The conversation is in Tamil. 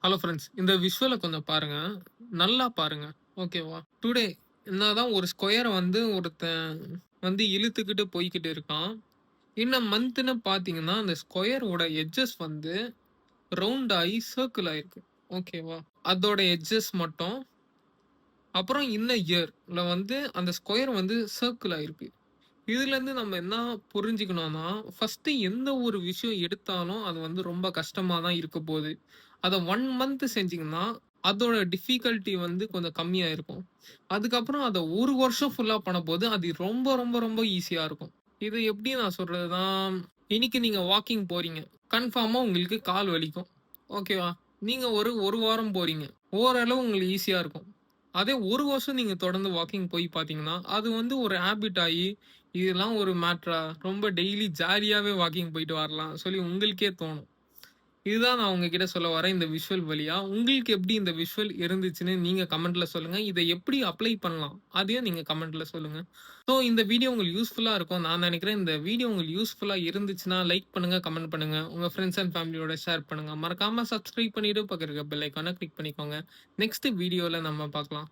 Hello friends. இந்த விஷுவல கொஞ்சம் பாருங்க. நல்லா பாருங்க. ஓகேவா? டுடே என்னதான் ஒரு ஸ்கொயர வந்து ஒருத்தன் வந்து இழுத்துக்கிட்டு போய்க்கிட்டு இருக்கான். இன்ன மந்த்ன்னு பார்த்தீங்கன்னா, அந்த ஸ்கொயரோட எட்ஜஸ் வந்து ரவுண்ட் ஆயி சர்க்கிள் ஆயிருக்கு. ஓகேவா? அதோட எட்ஜஸ் மட்டும். அப்புறம் இயர்ல வந்து அந்த ஸ்கொயர் வந்து சர்க்கிள் ஆயிருக்கு. இதுலருந்து நம்ம என்ன புரிஞ்சுக்கணும்னா, ஃபர்ஸ்ட்டு எந்த ஒரு விஷயம் எடுத்தாலும் அது வந்து ரொம்ப கஷ்டமா தான் இருக்க போது. அத 1 மந்த் செஞ்சீங்கன்னா, அதோட டிஃபிகல்டி வந்து கொஞ்சம் கம்மியா இருக்கும். அதுக்கப்புறம் அத 1 வருஷம் ஃபுல்லா பண்ணும்போது, அது ரொம்ப, ரொம்ப, ரொம்ப ஈஸியா இருக்கும். இது எப்படி நான் சொல்றதுன்னா, இன்னைக்கு நீங்க வாக்கிங் போறீங்க. கன்ஃபார்மா உங்களுக்கு கால் வலிக்கும். ஓகேவா? நீங்க ஒரு 1 வாரம் போறீங்க. ஓரளவு உங்களுக்கு ஈஸியா இருக்கும். அதே 1 வருஷம் நீங்க தொடர்ந்து வாக்கிங் போய் பார்த்தீங்கன்னா, அது வந்து ஒரு ஹேபிட் ஆயி, இதெல்லாம் ஒரு மேட்டரா? ரொம்ப டெய்லி ஜாலியாவே வாக்கிங் போயிட்டு வரலாம் சொல்லி உங்களுக்கே தோணும். இதுதான் நான் உங்ககிட்ட சொல்ல வரேன் இந்த விஷுவல் வழியா. உங்களுக்கு எப்படி இந்த விஷுவல் இருந்துச்சுன்னு நீங்க கமெண்ட்ல சொல்லுங்க. இத எப்படி அப்ளை பண்ணலாம்? அதையும் நீங்க கமெண்ட்ல சொல்லுங்க. ஸோ இந்த வீடியோ உங்களுக்கு யூஸ்ஃபுல்லா இருக்கும் நான் நெனைக்கிறேன். இந்த வீடியோ உங்களுக்கு யூஸ்ஃபுல்லா இருந்துச்சுன்னா, லைக் பண்ணுங்க, கமெண்ட் பண்ணுங்க. உங்க ஃபிரெண்ட்ஸ் அண்ட் ஃபேமிலியோட ஷேர் பண்ணுங்க. மறக்காம சப்ஸ்கிரைப் பண்ணிட்டு பக்கத்துல இருக்க பெல் ஐகான கிளிக் பண்ணிக்கோங்க. நெக்ஸ்ட் வீடியோல நம்ம பார்க்கலாம்.